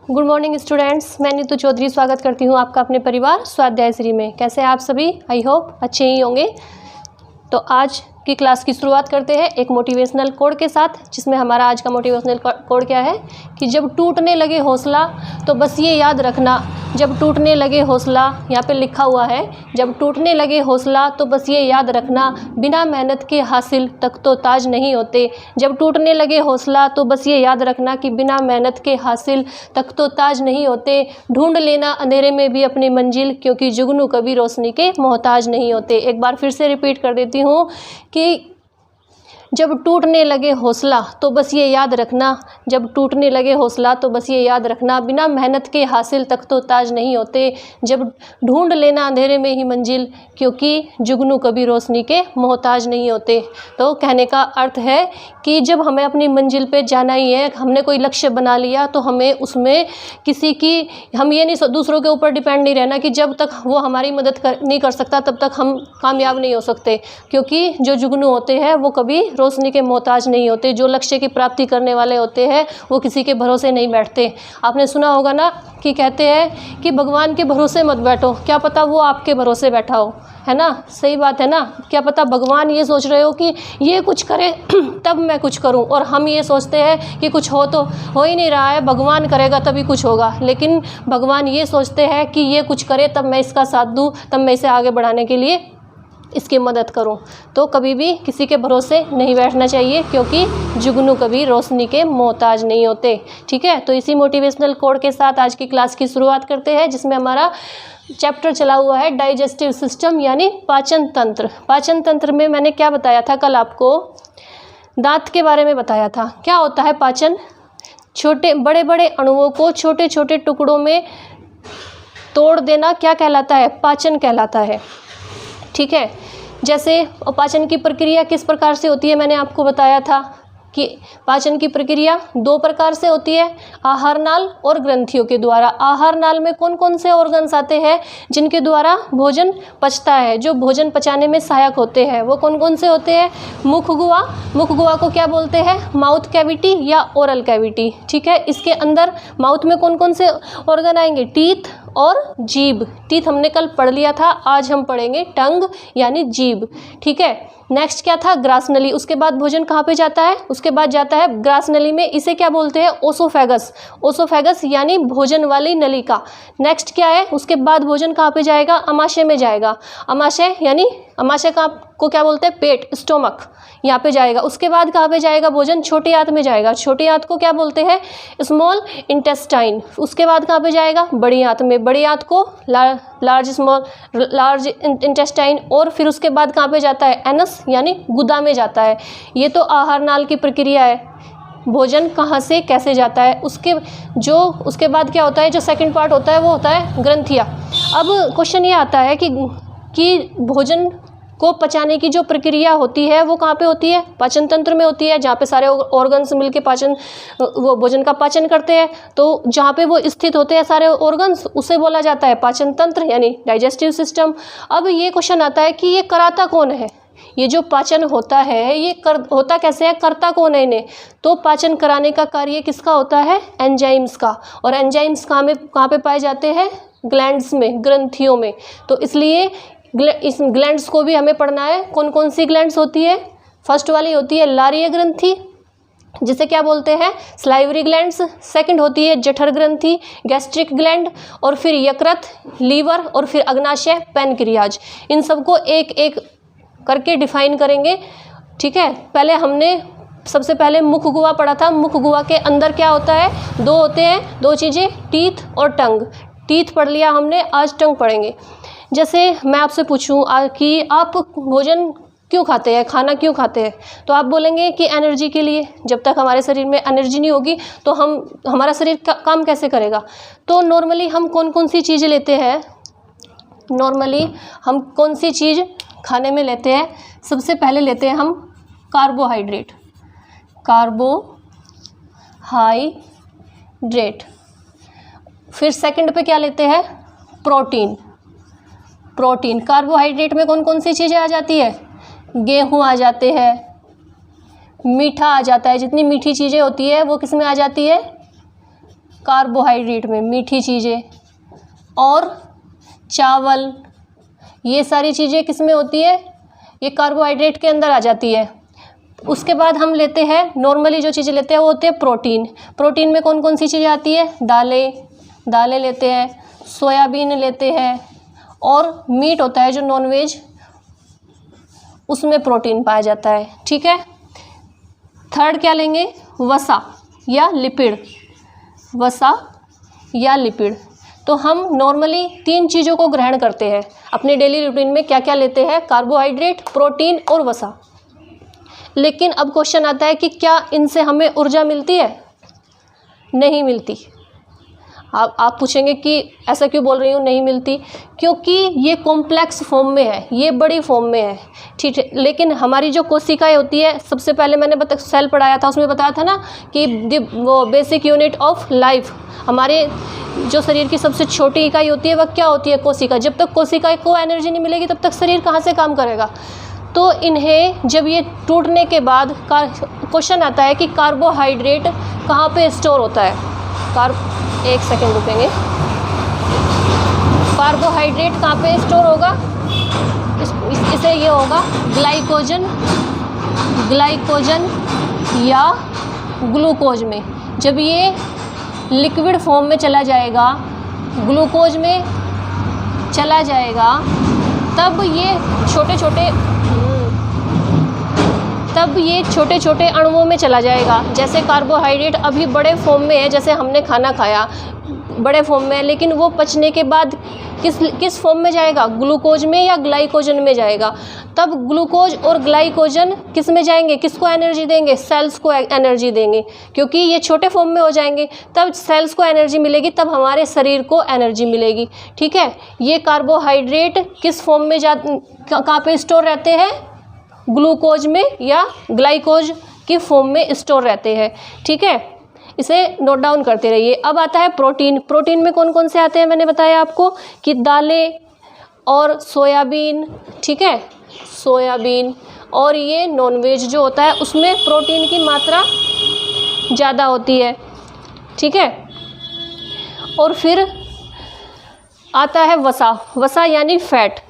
Good morning students, मैं नीतू चौधरी स्वागत करती हूँ आपका अपने परिवार स्वाध्याय श्री में। कैसे हैं आप सभी? आई होप अच्छे ही होंगे। तो आज की क्लास की शुरुआत करते हैं एक मोटिवेशनल कोड के साथ, जिसमें हमारा आज का मोटिवेशनल कोड क्या है कि जब टूटने लगे हौसला तो बस ये याद रखना, जब टूटने लगे हौसला, यहाँ पे लिखा हुआ है जब टूटने लगे हौसला तो बस ये याद रखना, बिना मेहनत के हासिल तक तो ताज नहीं होते। जब टूटने लगे हौसला तो बस ये याद रखना कि बिना मेहनत के हासिल तक तो ताज नहीं होते। ढूंढ लेना अंधेरे में भी अपनी मंजिल, क्योंकि जुगनू कभी रोशनी के मोहताज नहीं होते। एक बार फिर से रिपीट कर देती हूँ कि जब टूटने लगे हौसला तो बस ये याद रखना, जब टूटने लगे हौसला तो बस ये याद रखना, बिना मेहनत के हासिल तक तो ताज नहीं होते। जब ढूंढ लेना अंधेरे में ही मंजिल, क्योंकि जुगनू कभी रोशनी के मोहताज नहीं होते। तो कहने का अर्थ है कि जब हमें अपनी मंजिल पे जाना ही है, हमने कोई लक्ष्य बना लिया, तो हमें उसमें किसी की, हम ये नहीं दूसरों के ऊपर डिपेंड नहीं रहना कि जब तक वो हमारी मदद नहीं कर सकता तब तक हम कामयाब नहीं हो सकते। क्योंकि जो जुगनू होते हैं वो कभी रोशनी के मोहताज नहीं होते। जो लक्ष्य की प्राप्ति करने वाले होते हैं वो किसी के भरोसे नहीं बैठते। आपने सुना होगा ना कि कहते हैं कि भगवान के भरोसे मत बैठो, क्या पता वो आपके भरोसे बैठा हो, है ना? सही बात है ना? क्या पता भगवान ये सोच रहे हो कि ये कुछ करे तब मैं कुछ करूं, और हम ये सोचते हैं कि कुछ हो तो हो ही नहीं रहा है, भगवान करेगा तभी कुछ होगा। लेकिन भगवान ये सोचते हैं कि ये कुछ करे तब मैं इसका साथ दूं, तब मैं इसे आगे बढ़ाने के लिए इसकी मदद करूं। तो कभी भी किसी के भरोसे नहीं बैठना चाहिए, क्योंकि जुगनू कभी रोशनी के मोहताज नहीं होते। ठीक है, तो इसी मोटिवेशनल कोड के साथ आज की क्लास की शुरुआत करते हैं, जिसमें हमारा चैप्टर चला हुआ है डाइजेस्टिव सिस्टम, यानी पाचन तंत्र। पाचन तंत्र में मैंने क्या बताया था कल आपको? दांत के बारे में बताया था। क्या होता है पाचन? छोटे बड़े बड़े अणुओं को छोटे छोटे टुकड़ों में तोड़ देना क्या कहलाता है? पाचन कहलाता है। ठीक है, जैसे पाचन की प्रक्रिया किस प्रकार से होती है, मैंने आपको बताया था कि पाचन की प्रक्रिया दो प्रकार से होती है, आहार नाल और ग्रंथियों के द्वारा। आहार नाल में कौन कौन से ऑर्गन्स आते हैं जिनके द्वारा भोजन पचता है, जो भोजन पचाने में सहायक होते हैं? वो कौन कौन से होते हैं? मुख गुहा। मुख गुहा को क्या बोलते हैं? माउथ कैविटी या ओरल कैविटी। ठीक है, इसके अंदर माउथ में कौन कौन से ऑर्गन आएंगे? टीथ और जीभ। टीथ हमने कल पढ़ लिया था, आज हम पढ़ेंगे टंग यानी जीभ। ठीक है, नेक्स्ट क्या था? ग्रास नली। उसके बाद भोजन कहाँ पे जाता है? उसके बाद जाता है ग्रास नली में। इसे क्या बोलते हैं? ओसोफेगस। ओसोफेगस यानी भोजन वाली नलिका। नेक्स्ट क्या है? उसके बाद भोजन कहाँ पे जाएगा? अमाशय में जाएगा। अमाशय यानी अमाशय को क्या बोलते हैं? पेट, स्टोमक, यहाँ पे जाएगा। उसके बाद कहाँ पे जाएगा भोजन? छोटी आंत में जाएगा। छोटी आंत को क्या बोलते हैं? Small intestine. उसके बाद कहाँ पे जाएगा? बड़ी आंत में। बड़ी आंत को लार्ज इंटेस्टाइन। और फिर उसके बाद कहाँ पे जाता है? एनस यानी गुदा में जाता है। ये तो आहार नाल की प्रक्रिया है, भोजन कहाँ से कैसे जाता है। उसके बाद क्या होता है? जो सेकंड पार्ट होता है वो होता है ग्रंथियाँ। अब क्वेश्चन ये आता है कि भोजन को पचाने की जो प्रक्रिया होती है वो कहाँ पे होती है? पाचन तंत्र में होती है, जहाँ पे सारे ऑर्गन्स मिलके वो भोजन का पाचन करते हैं। तो जहाँ पे वो स्थित होते हैं सारे ऑर्गन्स, उसे बोला जाता है पाचन तंत्र यानी डाइजेस्टिव सिस्टम। अब ये क्वेश्चन आता है कि ये कराता कौन है? ये जो पाचन होता है ये होता कैसे है? करता कौन है इन्हें? तो पाचन कराने का कार्य किसका होता है? एंजाइम्स का। और एंजाइम्स कहाँ पे पाए जाते हैं? ग्लैंड्स में, ग्रंथियों में। तो इसलिए इस ग्लैंड्स को भी हमें पढ़ना है। कौन कौन सी ग्लैंड्स होती है? फर्स्ट वाली होती है लारीय ग्रंथि, जिसे क्या बोलते हैं? Salivary glands. सेकंड होती है जठर ग्रंथि, गैस्ट्रिक ग्लैंड, और फिर यकृत, लीवर, और फिर अग्नाशय, पैनक्रियाज। इन सबको एक एक करके डिफाइन करेंगे। ठीक है, पहले हमने सबसे पहले मुख गुहा पढ़ा था। मुख गुहा के अंदर क्या होता है? दो होते हैं, दो चीज़ें, टीथ और टंग। टीथ पढ़ लिया हमने, आज टंग पढ़ेंगे। जैसे मैं आपसे पूछूं कि आप भोजन क्यों खाते हैं, खाना क्यों खाते हैं, तो आप बोलेंगे कि एनर्जी के लिए। जब तक हमारे शरीर में एनर्जी नहीं होगी तो हमारा शरीर काम कैसे करेगा? तो नॉर्मली हम कौन कौन सी चीज़ें लेते हैं? नॉर्मली हम कौन सी चीज़ खाने में लेते हैं? सबसे पहले लेते हैं हम कार्बोहाइड्रेट। कार्बोहाइड्रेट। फिर सेकंड पे क्या लेते हैं? प्रोटीन। प्रोटीन। कार्बोहाइड्रेट में कौन कौन सी चीज़ें आ जाती है? गेहूँ आ जाते हैं, मीठा आ जाता है। जितनी मीठी चीज़ें होती है वो किस में आ जाती है? कार्बोहाइड्रेट में मीठी चीज़ें और चावल, ये सारी चीज़ें किस में होती है, ये कार्बोहाइड्रेट के अंदर आ जाती है। उसके बाद हम लेते हैं, नॉर्मली जो चीज़ें लेते हैं वो होते हैं प्रोटीन। प्रोटीन में कौन कौन सी चीज़ें आती है, दालें लेते हैं, सोयाबीन लेते हैं, और मीट होता है जो नॉनवेज, उसमें प्रोटीन पाया जाता है। ठीक है। थर्ड क्या लेंगे, वसा या लिपिड। तो हम नॉर्मली 3 चीज़ों को ग्रहण करते हैं अपने डेली रूटीन में। क्या क्या लेते हैं, कार्बोहाइड्रेट, प्रोटीन और वसा। लेकिन अब क्वेश्चन आता है कि क्या इनसे हमें ऊर्जा मिलती है, नहीं मिलती। आप पूछेंगे कि ऐसा क्यों बोल रही हूँ नहीं मिलती, क्योंकि ये कॉम्प्लेक्स फॉर्म में है, ये बड़ी फॉर्म में है। ठीक है। लेकिन हमारी जो कोशिकाएं होती है, सबसे पहले मैंने सेल पढ़ाया था, उसमें बताया था ना कि वो बेसिक यूनिट ऑफ लाइफ, हमारे जो शरीर की सबसे छोटी इकाई होती है वह क्या होती है, कोशिका। जब तक कोशिका को एनर्जी नहीं मिलेगी तब तक शरीर कहाँ से काम करेगा। तो इन्हें जब ये टूटने के बाद क्वेश्चन आता है कि कार्बोहाइड्रेट कहाँ पे स्टोर होता है। एक सेकेंड रुकेंगे। कार्बोहाइड्रेट कहाँ पे स्टोर होगा, इसे ये होगा ग्लाइकोजन या ग्लूकोज में। जब ये लिक्विड फॉर्म में चला जाएगा, ग्लूकोज में चला जाएगा, तब ये छोटे छोटे अणुओं में चला जाएगा। जैसे कार्बोहाइड्रेट अभी बड़े फॉर्म में है, जैसे हमने खाना खाया बड़े फॉर्म में है, लेकिन वो पचने के बाद किस फॉर्म में जाएगा, ग्लूकोज में या ग्लाइकोजन में जाएगा। तब ग्लूकोज और ग्लाइकोजन किस में जाएंगे, किसको एनर्जी देंगे, सेल्स को एनर्जी देंगे, क्योंकि ये छोटे फॉर्म में हो जाएंगे। तब सेल्स को एनर्जी मिलेगी, तब हमारे शरीर को एनर्जी मिलेगी। ठीक है। ये कार्बोहाइड्रेट किस फॉर्म में कहाँ पे स्टोर रहते हैं, ग्लूकोज में या ग्लाइकोज की फॉर्म में स्टोर रहते हैं। ठीक है। इसे नोट डाउन करते रहिए। अब आता है प्रोटीन। प्रोटीन में कौन कौन से आते हैं, मैंने बताया आपको कि दालें और सोयाबीन। ठीक है, सोयाबीन। और ये नॉनवेज जो होता है उसमें प्रोटीन की मात्रा ज़्यादा होती है। ठीक है। और फिर आता है वसा यानी फैट।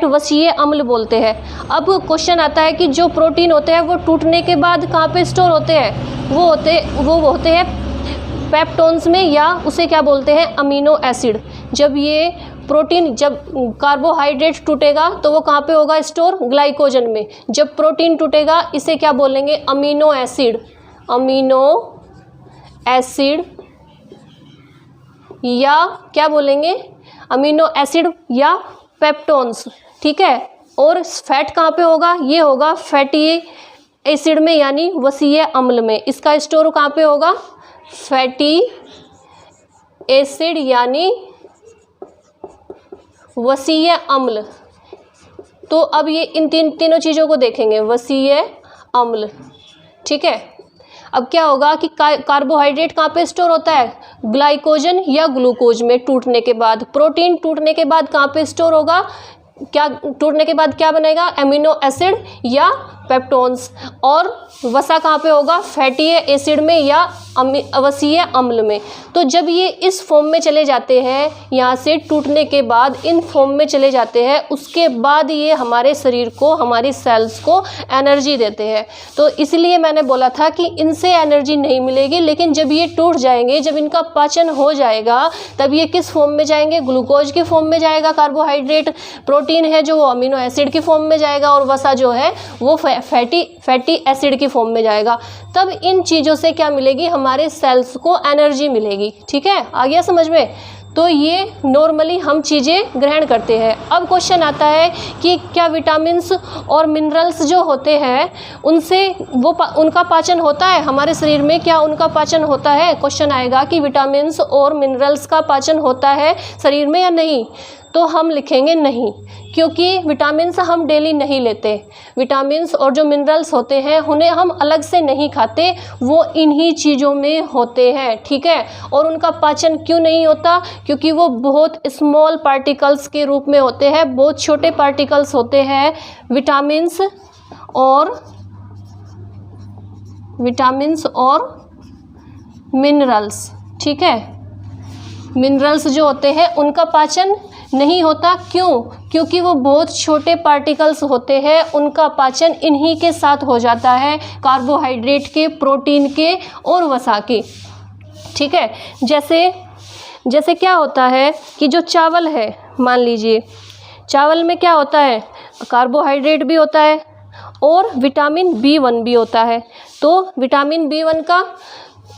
वसीय अम्ल बोलते हैं। अब क्वेश्चन आता है कि जो प्रोटीन होते हैं वो टूटने के बाद कहाँ पे स्टोर होते हैं, वो होते हैं पेप्टोन्स में, या उसे क्या बोलते हैं, अमीनो एसिड। जब कार्बोहाइड्रेट टूटेगा तो वो कहाँ पे होगा स्टोर, ग्लाइकोजन में। जब प्रोटीन टूटेगा इसे क्या बोलेंगे, अमीनो एसिड या क्या बोलेंगे, अमीनो एसिड या पेप्टोन्स। ठीक है। और फैट कहाँ पे होगा, ये होगा फैटी एसिड में यानी वसीय अम्ल में। इसका स्टोर कहाँ पे होगा, फैटी एसिड यानी वसीय अम्ल। तो अब ये इन तीनों चीज़ों को देखेंगे, वसीय अम्ल। ठीक है। अब क्या होगा कि कार्बोहाइड्रेट कहाँ पे स्टोर होता है, ग्लाइकोजन या ग्लूकोज में टूटने के बाद। प्रोटीन टूटने के बाद कहाँ पे स्टोर होगा, टूटने के बाद क्या बनेगा, अमीनो एसिड या पेप्टोन्स। और वसा कहाँ पे होगा, फैटी एसिड में या वसीय अम्ल में। तो जब ये इस फॉर्म में चले जाते हैं, यहाँ से टूटने के बाद इन फॉर्म में चले जाते हैं, उसके बाद ये हमारे शरीर को, हमारी सेल्स को एनर्जी देते हैं। तो इसलिए मैंने बोला था कि इनसे एनर्जी नहीं मिलेगी, लेकिन जब ये टूट जाएंगे, जब इनका पाचन हो जाएगा, तब ये किस फॉर्म में जाएंगे, ग्लूकोज की फॉर्म में जाएगा कार्बोहाइड्रेट। प्रोटीन है जो अमीनो एसिड की फॉर्म में जाएगा, और वसा जो है वो फैटी एसिड की फॉर्म में जाएगा। तब इन चीज़ों से क्या मिलेगी, हमारे सेल्स को एनर्जी मिलेगी। ठीक है, आ गया समझ में। तो ये नॉर्मली हम चीज़ें ग्रहण करते हैं। अब क्वेश्चन आता है कि क्या विटामिन्स और मिनरल्स जो होते हैं उनसे उनका पाचन होता है हमारे शरीर में, क्या उनका पाचन होता है। क्वेश्चन आएगा कि विटामिन्स और मिनरल्स का पाचन होता है शरीर में या नहीं। तो हम लिखेंगे नहीं, क्योंकि विटामिन्स हम डेली नहीं लेते। विटामिन्स और जो मिनरल्स होते हैं उन्हें हम अलग से नहीं खाते, वो इन्हीं चीज़ों में होते हैं। ठीक है। और उनका पाचन क्यों नहीं होता, क्योंकि वो बहुत स्मॉल पार्टिकल्स के रूप में होते हैं, बहुत छोटे पार्टिकल्स होते हैं विटामिन्स और मिनरल्स, ठीक है। मिनरल्स जो होते हैं उनका पाचन नहीं होता, क्यों? क्योंकि वो बहुत छोटे पार्टिकल्स होते हैं, उनका पाचन इन्हीं के साथ हो जाता है, कार्बोहाइड्रेट के, प्रोटीन के और वसा के, ठीक है। जैसे क्या होता है कि जो चावल है, मान लीजिए चावल में क्या होता है, कार्बोहाइड्रेट भी होता है और विटामिन B1 भी होता है। तो विटामिन B1 का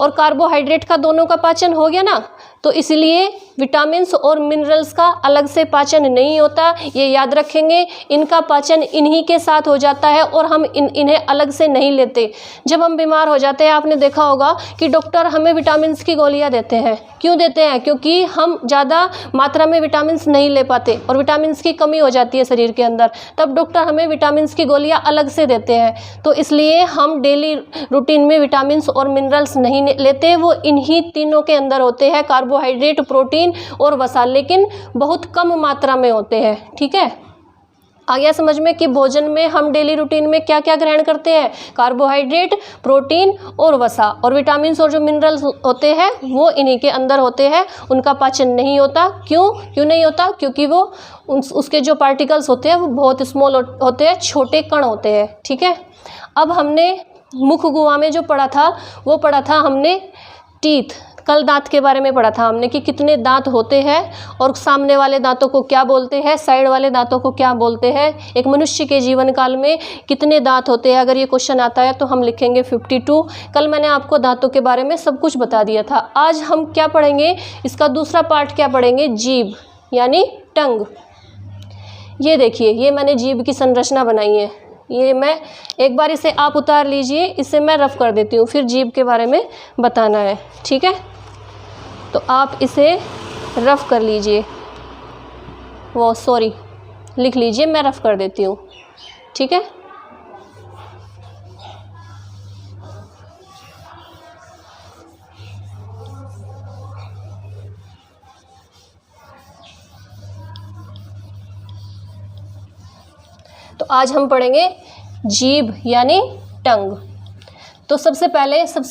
और कार्बोहाइड्रेट का दोनों का पाचन हो गया ना, तो इसलिए विटामिन्स और मिनरल्स का अलग से पाचन नहीं होता, ये याद रखेंगे। इनका पाचन इन्हीं के साथ हो जाता है और हम इन्हें अलग से नहीं लेते। जब हम बीमार हो जाते हैं, आपने देखा होगा कि डॉक्टर हमें विटामिन्स की गोलियां देते हैं। क्यों देते हैं? क्योंकि हम ज़्यादा मात्रा में विटामिन्स नहीं ले पाते और विटामिन्स की कमी हो जाती है शरीर के अंदर, तब डॉक्टर हमें विटामिन्स की गोलियाँ अलग से देते हैं। तो इसलिए हम डेली रूटीन में विटामिन्स और मिनरल्स नहीं लेते, वो इन्हीं तीनों के अंदर होते हैं, कार्बोहाइड्रेट, प्रोटीन और वसा, लेकिन बहुत कम मात्रा में होते हैं, ठीक है। आ गया समझ में कि भोजन में हम डेली रूटीन में क्या क्या ग्रहण करते हैं? कार्बोहाइड्रेट, प्रोटीन और वसा, और विटामिन्स और जो मिनरल्स होते हैं वो इन्हीं के अंदर होते हैं। उनका पाचन नहीं होता। क्यों नहीं होता? क्योंकि वो उसके जो पार्टिकल्स होते हैं वो बहुत स्मॉल होते हैं, छोटे कण होते हैं, ठीक है। अब हमने मुख गुहा में जो पढ़ा था वो पढ़ा था हमने टीथ, कल दांत के बारे में पढ़ा था हमने कि कितने दांत होते हैं और सामने वाले दांतों को क्या बोलते हैं, साइड वाले दांतों को क्या बोलते हैं। एक मनुष्य के जीवन काल में कितने दांत होते हैं, अगर ये क्वेश्चन आता है तो हम लिखेंगे 52। कल मैंने आपको दांतों के बारे में सब कुछ बता दिया था। आज हम क्या पढ़ेंगे, इसका दूसरा पार्ट क्या पढ़ेंगे, जीभ यानी टंग। ये देखिए, ये मैंने जीभ की संरचना बनाई है। ये मैं एक बार इसे आप उतार लीजिए, इसे मैं रफ कर देती हूँ, फिर जीभ के बारे में बताना है, ठीक है। तो आप इसे रफ कर लीजिए, लिख लीजिए, मैं रफ कर देती हूँ, ठीक है। तो आज हम पढ़ेंगे जीभ यानी टंग। तो सबसे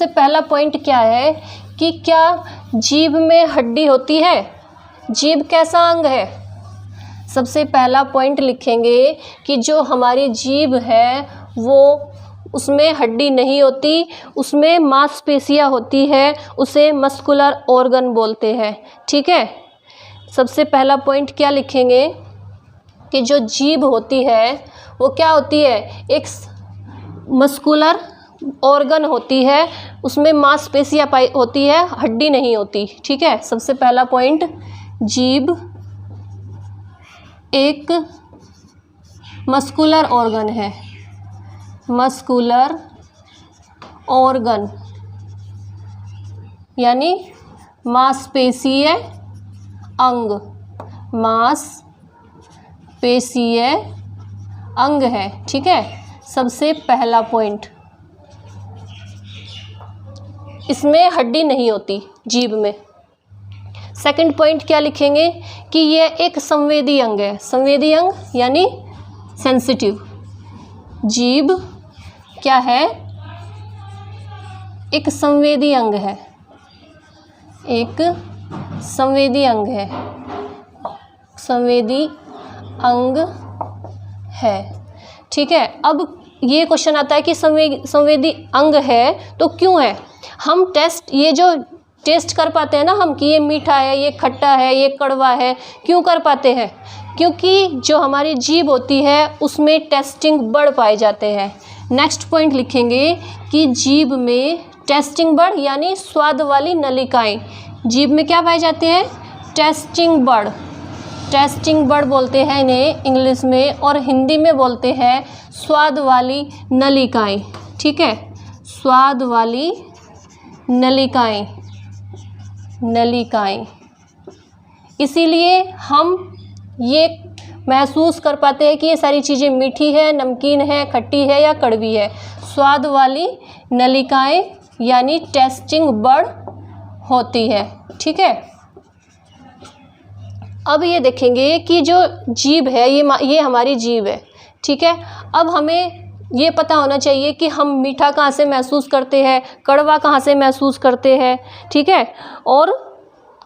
पहला पॉइंट क्या है कि क्या जीभ में हड्डी होती है? जीभ कैसा अंग है? सबसे पहला पॉइंट लिखेंगे कि जो हमारी जीभ है वो उसमें हड्डी नहीं होती, उसमें मांसपेशियाँ होती है, उसे मस्कुलर ऑर्गन बोलते हैं, ठीक है। सबसे पहला पॉइंट क्या लिखेंगे कि जो जीभ होती है वो क्या होती है, एक मस्कुलर ऑर्गन होती है, उसमें मांसपेशियाँ होती है, हड्डी नहीं होती, ठीक है। सबसे पहला पॉइंट, जीभ एक मस्कुलर ऑर्गन है, मस्कुलर ऑर्गन यानी मांसपेशीय अंग, मांसपेशीय अंग है, ठीक है। सबसे पहला पॉइंट, इसमें हड्डी नहीं होती जीभ में। सेकंड पॉइंट क्या लिखेंगे कि यह एक संवेदी अंग है, संवेदी अंग यानी सेंसिटिव। जीभ क्या है, एक संवेदी अंग है, एक संवेदी अंग है, संवेदी अंग है, ठीक है। अब ये क्वेश्चन आता है कि संवेदी अंग है तो क्यों है? हम ये जो टेस्ट कर पाते हैं ना हम कि ये मीठा है, ये खट्टा है, ये कड़वा है, क्यों कर पाते हैं? क्योंकि जो हमारी जीभ होती है उसमें टेस्टिंग बर्ड पाए जाते हैं। नेक्स्ट पॉइंट लिखेंगे कि जीभ में टेस्टिंग बर्ड यानी स्वाद वाली नलिकाएं, जीभ में क्या पाए जाते हैं, टेस्टिंग बर्ड। टेस्टिंग बर्ड बोलते हैं इन्हें इंग्लिश में, और हिंदी में बोलते हैं स्वाद वाली नलिकाएं, ठीक है। स्वाद वाली नलिकाएं, नलिकाएं। इसीलिए हम ये महसूस कर पाते हैं कि ये सारी चीज़ें मीठी है, नमकीन है, खट्टी है या कड़वी है। स्वाद वाली नलिकाएं यानी टेस्टिंग बर्ड होती है, ठीक है। अब ये देखेंगे कि जो जीभ है ये हमारी जीभ है, ठीक है। अब हमें ये पता होना चाहिए कि हम मीठा कहाँ से महसूस करते हैं, कड़वा कहाँ से महसूस करते हैं, ठीक है, और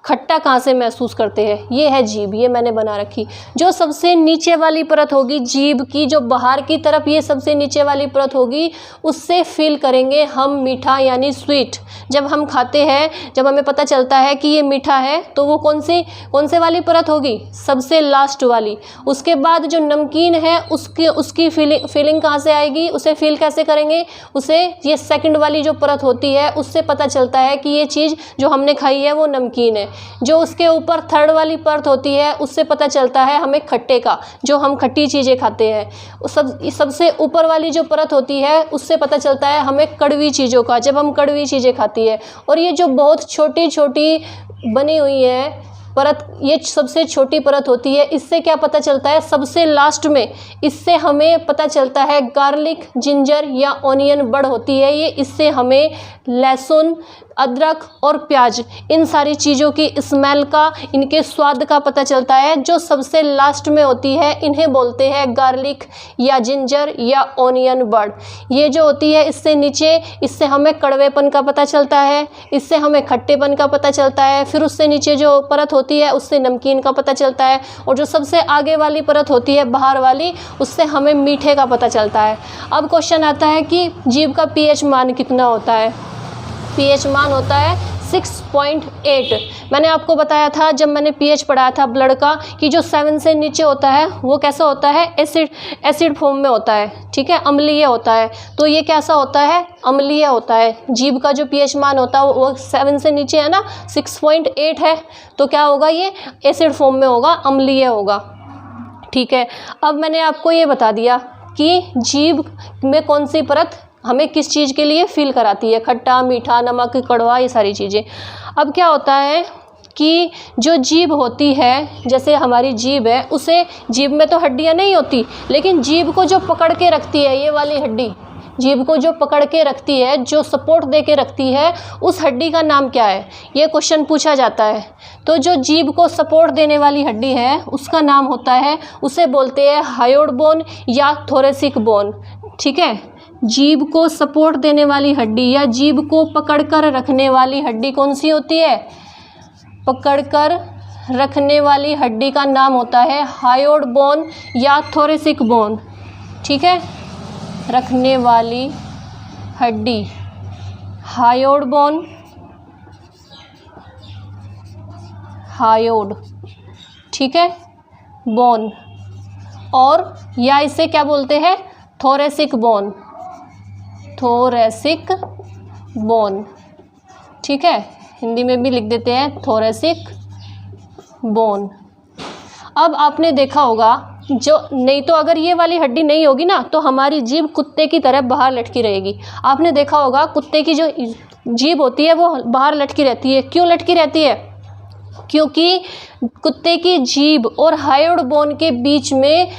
खट्टा कहाँ से महसूस करते हैं। ये है जीभ, ये मैंने बना रखी। जो सबसे नीचे वाली परत होगी जीभ की, जो बाहर की तरफ ये सबसे नीचे वाली परत होगी, उससे फील करेंगे हम मीठा यानी स्वीट। जब हम खाते हैं, जब हमें पता चलता है कि ये मीठा है, तो वो कौन से वाली परत होगी, सबसे लास्ट वाली। उसके बाद जो नमकीन है उसकी फीलिंग कहाँ से आएगी, उसे फील कैसे करेंगे, उसे ये सेकंड वाली जो परत होती है उससे पता चलता है कि ये चीज़ जो हमने खाई है वो नमकीन है। जो उसके ऊपर थर्ड वाली परत होती है उससे पता चलता है हमें खट्टे का, जो हम खट्टी चीज़ें खाते हैं। सबसे ऊपर वाली जो परत होती है उससे पता चलता है हमें कड़वी चीज़ों का, जब हम कड़वी चीज़ें खाती है। और ये जो बहुत छोटी छोटी बनी हुई है परत, ये सबसे छोटी परत होती है। इससे क्या पता चलता है, सबसे लास्ट में इससे हमें पता चलता है गार्लिक, जिंजर या ऑनियन बड होती है ये। इससे हमें लहसुन, अदरक और प्याज, इन सारी चीज़ों की स्मेल का, इनके स्वाद का पता चलता है। जो सबसे लास्ट में होती है इन्हें बोलते हैं गार्लिक या जिंजर या ऑनियन बड। ये जो होती है इससे नीचे, इससे हमें कड़वेपन का पता चलता है, इससे हमें खट्टेपन का पता चलता है। फिर उससे नीचे जो परत होती है उससे नमकीन का पता चलता है। और जो सबसे आगे वाली परत होती है बाहर वाली, उससे हमें मीठे का पता चलता है। अब क्वेश्चन आता है कि जीभ का पीएच मान कितना होता है। पीएच मान होता है 6.8। मैंने आपको बताया था जब मैंने पीएच पढ़ाया था ब्लड का, कि जो 7 से नीचे होता है वो कैसा होता है, एसिड फॉर्म में होता है, ठीक है, अम्लीय होता है। तो ये कैसा होता है, अम्लीय होता है। जीभ का जो पीएच मान होता है वो 7 से नीचे है ना, 6.8 है, तो क्या होगा, ये एसिड फॉर्म में होगा, अम्लीय होगा, ठीक है। अब मैंने आपको ये बता दिया कि जीभ में कौन सी परत हमें किस चीज़ के लिए फील कराती है, खट्टा, मीठा, नमक, कड़वा, ये सारी चीज़ें। अब क्या होता है कि जो जीभ होती है, जैसे हमारी जीभ है, उसे, जीभ में तो हड्डियां नहीं होती, लेकिन जीभ को जो पकड़ के रखती है, ये वाली हड्डी, जीभ को जो पकड़ के रखती है, जो सपोर्ट दे के रखती है, उस हड्डी का नाम क्या है, ये क्वेश्चन पूछा जाता है। तो जो जीभ को सपोर्ट देने वाली हड्डी है उसका नाम होता है, उसे बोलते हैं हायोइड बोन या थोरेसिक बोन, ठीक है। जीभ को सपोर्ट देने वाली हड्डी या जीभ को पकड़कर रखने वाली हड्डी कौन सी होती है, पकड़कर रखने वाली हड्डी का नाम होता है हायोइड बोन या थोरेसिक बोन, ठीक है। रखने वाली हड्डी हायोइड बोन, हायोइड, ठीक है, बोन, और या इसे क्या बोलते हैं, थोरेसिक बोन, थोरेसिक बोन, ठीक है, हिंदी में भी लिख देते हैं थोरेसिक बोन। अब आपने देखा होगा, जो नहीं तो अगर ये वाली हड्डी नहीं होगी ना, तो हमारी जीभ कुत्ते की तरह बाहर लटकी रहेगी। आपने देखा होगा कुत्ते की जो जीभ होती है वो बाहर लटकी रहती है। क्यों लटकी रहती है, क्योंकि कुत्ते की जीभ और हायोइड बोन के बीच में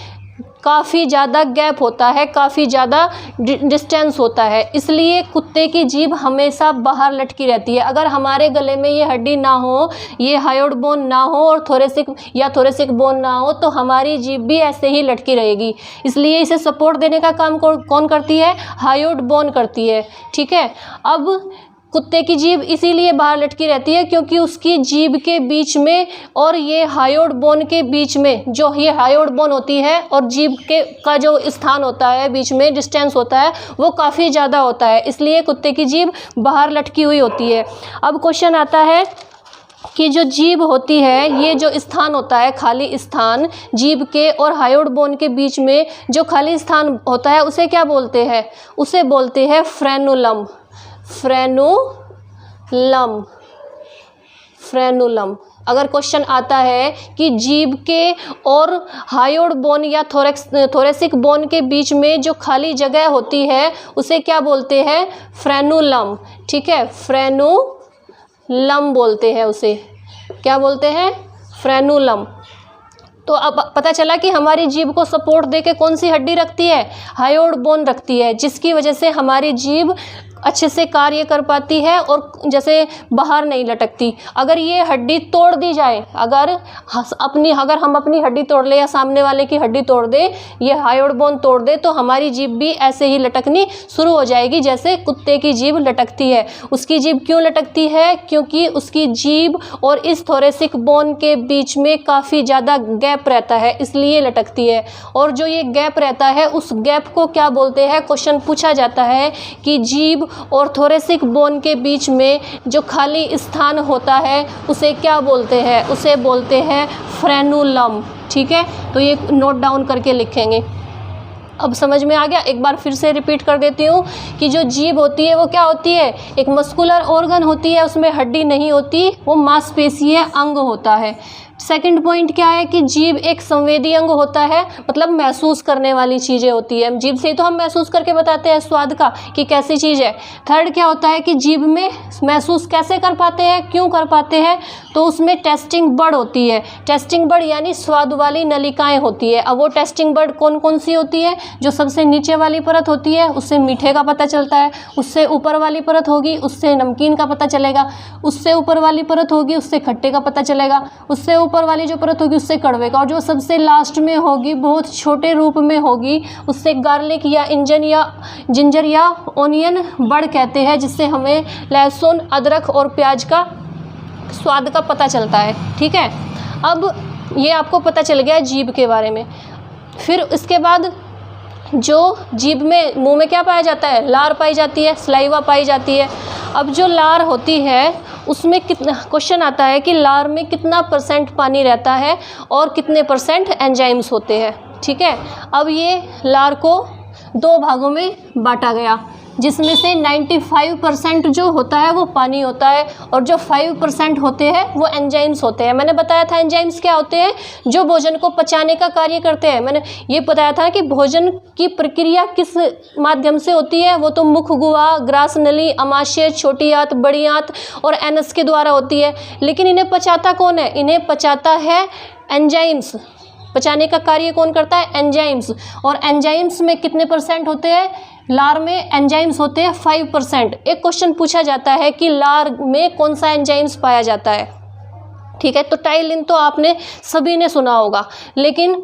काफ़ी ज़्यादा गैप होता है, काफ़ी ज़्यादा डिस्टेंस होता है, इसलिए कुत्ते की जीभ हमेशा बाहर लटकी रहती है। अगर हमारे गले में ये हड्डी ना हो, ये हायोइड बोन ना हो और थोरेसिक बोन ना हो, तो हमारी जीभ भी ऐसे ही लटकी रहेगी। इसलिए इसे सपोर्ट देने का काम कौन करती है, हायोइड बोन करती है, ठीक है। अब कुत्ते की जीभ इसीलिए बाहर लटकी रहती है क्योंकि उसकी जीभ के बीच में और ये हायोइड बोन के बीच में, जो ये हायोइड बोन होती है और जीभ का जो स्थान होता है, बीच में डिस्टेंस होता है, वो काफ़ी ज़्यादा होता है, इसलिए कुत्ते की जीभ बाहर लटकी हुई होती है। अब क्वेश्चन आता है कि जो जीभ होती है, ये जो स्थान होता है, खाली स्थान जीभ के और हायोइड बोन के बीच में जो खाली स्थान होता है, उसे क्या बोलते हैं, उसे बोलते हैं फ्रेनुलम, फ्रेनुलम, फ्रेनुलम। अगर क्वेश्चन आता है कि जीभ के और हायोइड बोन या थोरेसिक बोन के बीच में जो खाली जगह होती है उसे क्या बोलते हैं, फ्रेनुलम, ठीक है, फ्रेनुलम बोलते हैं उसे, क्या बोलते हैं, फ्रेनुलम। तो अब पता चला कि हमारी जीभ को सपोर्ट देके कौन सी हड्डी रखती है, हायोइड बोन रखती है, जिसकी वजह से हमारी जीभ अच्छे से कार्य कर पाती है और जैसे बाहर नहीं लटकती। अगर ये हड्डी तोड़ दी जाए, अगर हम अपनी हड्डी तोड़ ले या सामने वाले की हड्डी तोड़ दे, ये हायोइड बोन तोड़ दे, तो हमारी जीभ भी ऐसे ही लटकनी शुरू हो जाएगी जैसे कुत्ते की जीभ लटकती है। उसकी जीभ क्यों लटकती है? क्योंकि उसकी जीभ और इस थोरेसिक बोन के बीच में काफ़ी ज़्यादा गैप रहता है, इसलिए लटकती है। और जो ये गैप रहता है, उस गैप को क्या बोलते हैं? क्वेश्चन पूछा जाता है कि जीभ और थोरेसिक बोन के बीच में जो खाली स्थान होता है उसे क्या बोलते हैं? उसे बोलते हैं फ्रेनुलम। ठीक है, तो ये नोट डाउन करके लिखेंगे। अब समझ में आ गया? एक बार फिर से रिपीट कर देती हूँ कि जो जीभ होती है वो क्या होती है? एक मस्कुलर ऑर्गन होती है, उसमें हड्डी नहीं होती, वो मांसपेशीय अंग होता है। सेकंड पॉइंट क्या है कि जीभ एक संवेदी अंग होता है, मतलब महसूस करने वाली चीज़ें होती है। जीभ से तो हम महसूस करके बताते हैं स्वाद का कि कैसी चीज़ है। थर्ड क्या होता है कि जीभ में महसूस कैसे कर पाते हैं, क्यों कर पाते हैं? तो उसमें टेस्टिंग बड होती है। टेस्टिंग बड यानी स्वाद वाली नलिकाएं होती है। अब वो टेस्टिंग बड कौन कौन सी होती है? जो सबसे नीचे वाली परत होती है उससे मीठे का पता चलता है, उससे ऊपर वाली परत होगी उससे नमकीन का पता चलेगा, उससे ऊपर वाली परत होगी उससे खट्टे का पता चलेगा, उससे ऊपर वाली जो परत होगी उससे कड़वे का, और जो सबसे लास्ट में होगी बहुत छोटे रूप में होगी उससे गार्लिक या जिंजर या ऑनियन बड कहते हैं, जिससे हमें लहसुन, अदरक और प्याज का स्वाद का पता चलता है। ठीक है, अब ये आपको पता चल गया जीभ के बारे में। फिर इसके बाद जो जीभ में, मुंह में क्या पाया जाता है? लार पाई जाती है, सलाइवा पाई जाती है। अब जो लार होती है उसमें कितना, क्वेश्चन आता है कि लार में कितना % पानी रहता है और कितने % एंजाइम्स होते हैं। ठीक है, अब ये लार को 2 भागों में बांटा गया, जिसमें से 95% जो होता है वो पानी होता है और जो 5% होते हैं वो एंजाइम्स होते हैं। मैंने बताया था एंजाइम्स क्या होते हैं? जो भोजन को पचाने का कार्य करते हैं। मैंने ये बताया था कि भोजन की प्रक्रिया किस माध्यम से होती है? वो तो मुख गुहा, ग्रास नली, अमाशय, छोटी आंत, बड़ी आंत और एनस के द्वारा होती है। लेकिन इन्हें पचाता कौन है? इन्हें पचाता है एंजाइम्स। पचाने का कार्य कौन करता है? एंजाइम्स। और एंजाइम्स में कितने % होते हैं? लार में एंजाइम्स होते हैं 5%। एक क्वेश्चन पूछा जाता है कि लार में कौन सा एंजाइम्स पाया जाता है। ठीक है, तो टाइलिन तो आपने सभी ने सुना होगा, लेकिन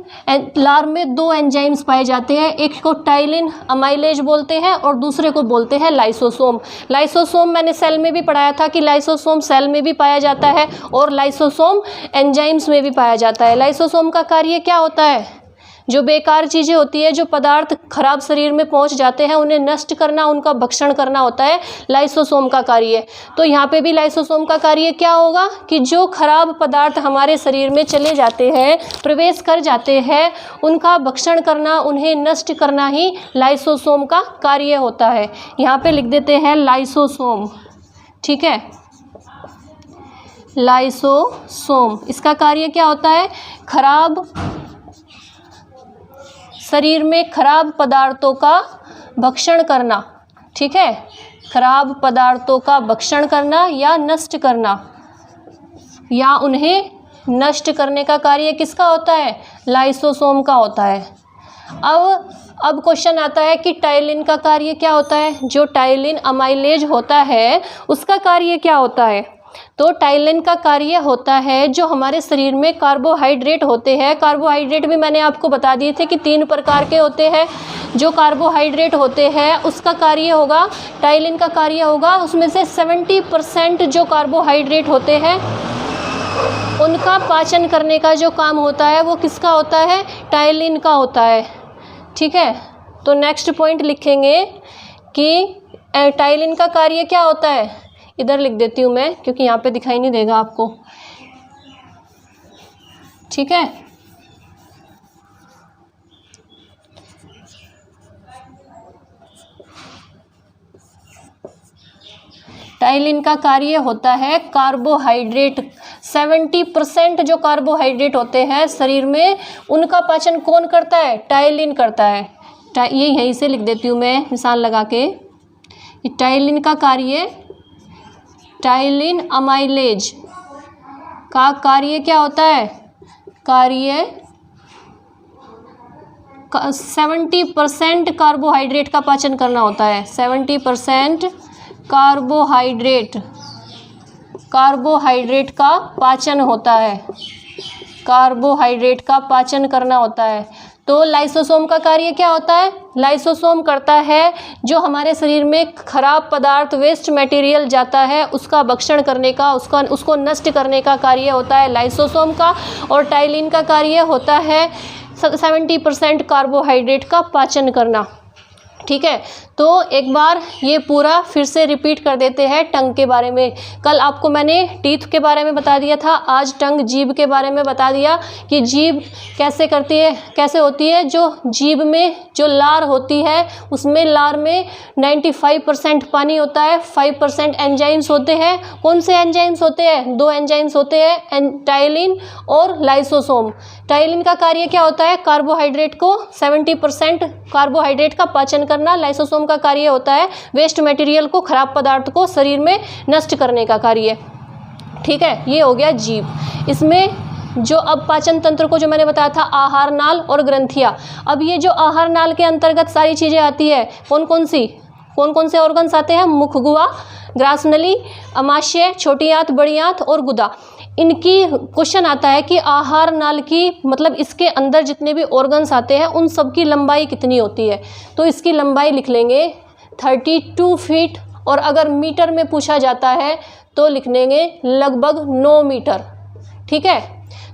लार में 2 एंजाइम्स पाए जाते हैं। एक को टाइलिन अमाइलेज बोलते हैं और दूसरे को बोलते हैं लाइसोसोम। लाइसोसोम मैंने सेल में भी पढ़ाया था कि लाइसोसोम सेल में भी पाया जाता है और लाइसोसोम एंजाइम्स में भी पाया जाता है। लाइसोसोम का कार्य क्या होता है? जो बेकार चीज़ें होती है, जो पदार्थ खराब शरीर में पहुंच जाते हैं, उन्हें नष्ट करना, उनका भक्षण करना होता है लाइसोसोम का कार्य। तो यहाँ पे भी लाइसोसोम का कार्य क्या होगा कि जो खराब पदार्थ हमारे शरीर में चले जाते हैं, प्रवेश कर जाते हैं, उनका भक्षण करना, उन्हें नष्ट करना ही लाइसोसोम का कार्य होता है। यहाँ पे लिख देते हैं लाइसोसोम। ठीक है, लाइसोसोम, इसका कार्य क्या होता है? खराब शरीर में खराब पदार्थों का भक्षण करना। ठीक है, खराब पदार्थों का भक्षण करना या नष्ट करना, या उन्हें नष्ट करने का कार्य किसका होता है? लाइसोसोम का होता है। अब क्वेश्चन आता है कि टाइलिन का कार्य क्या होता है? जो टाइलिन अमाइलेज होता है उसका कार्य क्या होता है? तो टाइलिन का कार्य होता है जो हमारे शरीर में कार्बोहाइड्रेट होते हैं। कार्बोहाइड्रेट भी मैंने आपको बता दिए थे कि 3 प्रकार के होते हैं। जो कार्बोहाइड्रेट होते हैं उसका कार्य होगा, टाइलिन का कार्य होगा, उसमें से 70% जो कार्बोहाइड्रेट होते हैं उनका पाचन करने का जो काम होता है वो किसका होता है? टाइलिन का होता है। ठीक है, तो नेक्स्ट पॉइंट लिखेंगे कि टाइलिन का कार्य क्या होता है। इधर लिख देती हूँ मैं, क्योंकि यहाँ पे दिखाई नहीं देगा आपको। ठीक है, टाइलिन का कार्य होता है कार्बोहाइड्रेट। 70% जो कार्बोहाइड्रेट होते हैं शरीर में, उनका पाचन कौन करता है? टाइलिन करता है। ये यहीं से लिख देती हूँ मैं मिसाल लगा के। टाइलिन का कार्य, टाइलिन अमाइलेज का कार्य क्या होता है? कार्य 70% कार्बोहाइड्रेट का पाचन करना होता है। 70% कार्बोहाइड्रेट का पाचन होता है, कार्बोहाइड्रेट का पाचन करना होता है। तो लाइसोसोम का कार्य क्या होता है? लाइसोसोम करता है जो हमारे शरीर में खराब पदार्थ, वेस्ट मटेरियल जाता है, उसका भक्षण करने का, उसको नष्ट करने का कार्य होता है लाइसोसोम का। और टाइलिन का कार्य होता है 70% कार्बोहाइड्रेट का पाचन करना। ठीक है, तो एक बार ये पूरा फिर से रिपीट कर देते हैं टंग के बारे में। कल आपको मैंने टीथ के बारे में बता दिया था, आज टंग, जीभ के बारे में बता दिया कि जीभ कैसे करती है, कैसे होती है। जो जीभ में जो लार होती है उसमें लार में 95% पानी होता है, 5% एंजाइम्स होते हैं। कौन से एंजाइम्स होते हैं? 2 एंजाइम्स होते हैं, टाइलिन और लाइसोसोम। टाइलिन का कार्य क्या होता है? कार्बोहाइड्रेट को 70% कार्बोहाइड्रेट का पाचन करना। लाइसोसोम का कार्य होता है वेस्ट मटेरियल को, खराब पदार्थ को शरीर में नष्ट करने का कार्य। ठीक है, ये हो गया जीभ। इसमें जो अब पाचन तंत्र को जो मैंने बताया था, आहार नाल और ग्रंथियाँ। अब ये जो आहार नाल के अंतर्गत सारी चीज़ें आती है, कौन कौन से ऑर्गन्स आते हैं? मुखगुआ, ग्रासनली, अमाशय, छोटी आंत, बड़ी आंत और गुदा। इनकी क्वेश्चन आता है कि आहार नाल की मतलब इसके अंदर जितने भी ऑर्गन्स आते हैं उन सब की लंबाई कितनी होती है? तो इसकी लंबाई लिख लेंगे 32 फीट, और अगर मीटर में पूछा जाता है तो लिख लेंगे लगभग 9 मीटर। ठीक है,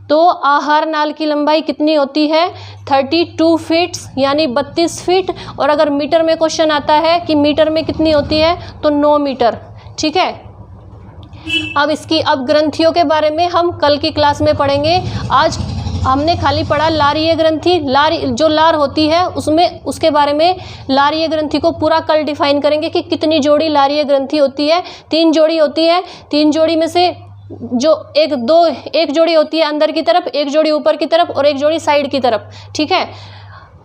तो आहार नाल की लंबाई कितनी होती है? 32 फीट यानी 32 फीट। और अगर मीटर में क्वेश्चन आता है कि मीटर में कितनी होती है, तो 9 मीटर। ठीक है, अब ग्रंथियों के बारे में हम कल की क्लास में पढ़ेंगे। आज हमने खाली पढ़ा लारीय ग्रंथि। जो लार होती है उसके बारे में, लारीय ग्रंथि को पूरा कल डिफाइन करेंगे कि कितनी जोड़ी लारीय ग्रंथि होती है। 3 जोड़ी होती है। 3 जोड़ी में से जो एक जोड़ी होती है अंदर की तरफ, एक जोड़ी ऊपर की तरफ और एक जोड़ी साइड की तरफ। ठीक है,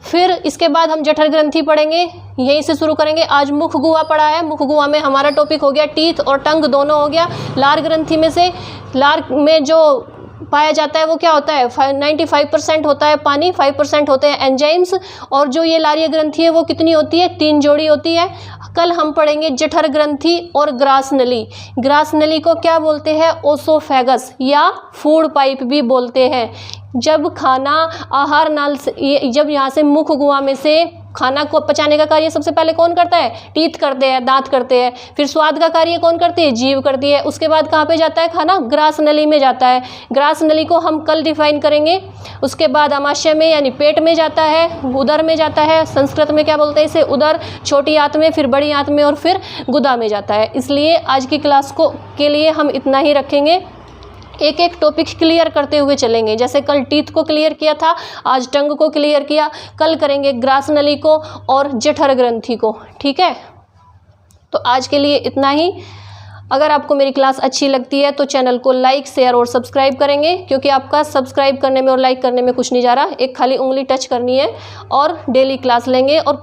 फिर इसके बाद हम जठर ग्रंथि पढ़ेंगे, यहीं से शुरू करेंगे। आज मुख गुहा पढ़ा है, मुख गुहा में हमारा टॉपिक हो गया टीथ और टंग दोनों हो गया। लार ग्रंथि में से, लार में जो पाया जाता है वो क्या होता है? 95% होता है पानी, 5% होते हैं एंजाइम्स। और जो ये लारीय ग्रंथि है वो कितनी होती है? 3 जोड़ी होती है। कल हम पढ़ेंगे जठर ग्रंथि और ग्रास नली। ग्रास नली को क्या बोलते हैं? ओसोफेगस या फूड पाइप भी बोलते हैं। जब खाना आहार नाल से, जब यहाँ से मुख गुहा में से खाना को पचाने का कार्य सबसे पहले कौन करता है? टीथ करते हैं, दांत करते हैं। फिर स्वाद का कार्य कौन करती है? जीभ करती है। उसके बाद कहाँ पे जाता है खाना? ग्रास नली में जाता है। ग्रास नली को हम कल डिफाइन करेंगे। उसके बाद अमाशय में यानी पेट में जाता है, उदर में जाता है, संस्कृत में क्या बोलते हैं इसे? उदर, छोटी आंत में, फिर बड़ी आंत में और फिर गुदा में जाता है। इसलिए आज की क्लास के लिए हम इतना ही रखेंगे। एक एक टॉपिक क्लियर करते हुए चलेंगे। जैसे कल टीथ को क्लियर किया था, आज टंग को क्लियर किया, कल करेंगे ग्रास नली को और जठर ग्रंथि को। ठीक है, तो आज के लिए इतना ही। अगर आपको मेरी क्लास अच्छी लगती है तो चैनल को लाइक, शेयर और सब्सक्राइब करेंगे, क्योंकि आपका सब्सक्राइब करने में और लाइक करने में कुछ नहीं जा रहा, एक खाली उंगली टच करनी है। और डेली क्लास लेंगे। और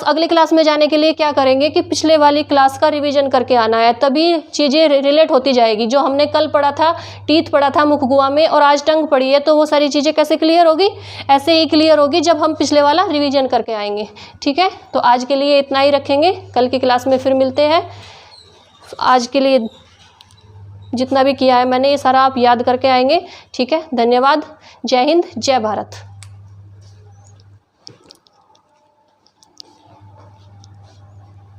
अगली क्लास में जाने के लिए क्या करेंगे कि पिछले वाली क्लास का रिवीजन करके आना है, तभी चीज़ें रिलेट होती जाएगी। जो हमने कल पढ़ा था, टीथ पढ़ा था मुख गुहा में, और आज टंग पढ़ी है, तो वो सारी चीज़ें कैसे क्लियर होगी? ऐसे ही क्लियर होगी जब हम पिछले वाला रिवीजन करके आएंगे। ठीक है, तो आज के लिए इतना ही रखेंगे, कल की क्लास में फिर मिलते हैं। आज के लिए जितना भी किया है मैंने, ये सारा आप याद करके आएंगे। ठीक है, धन्यवाद। जय हिंद, जय भारत।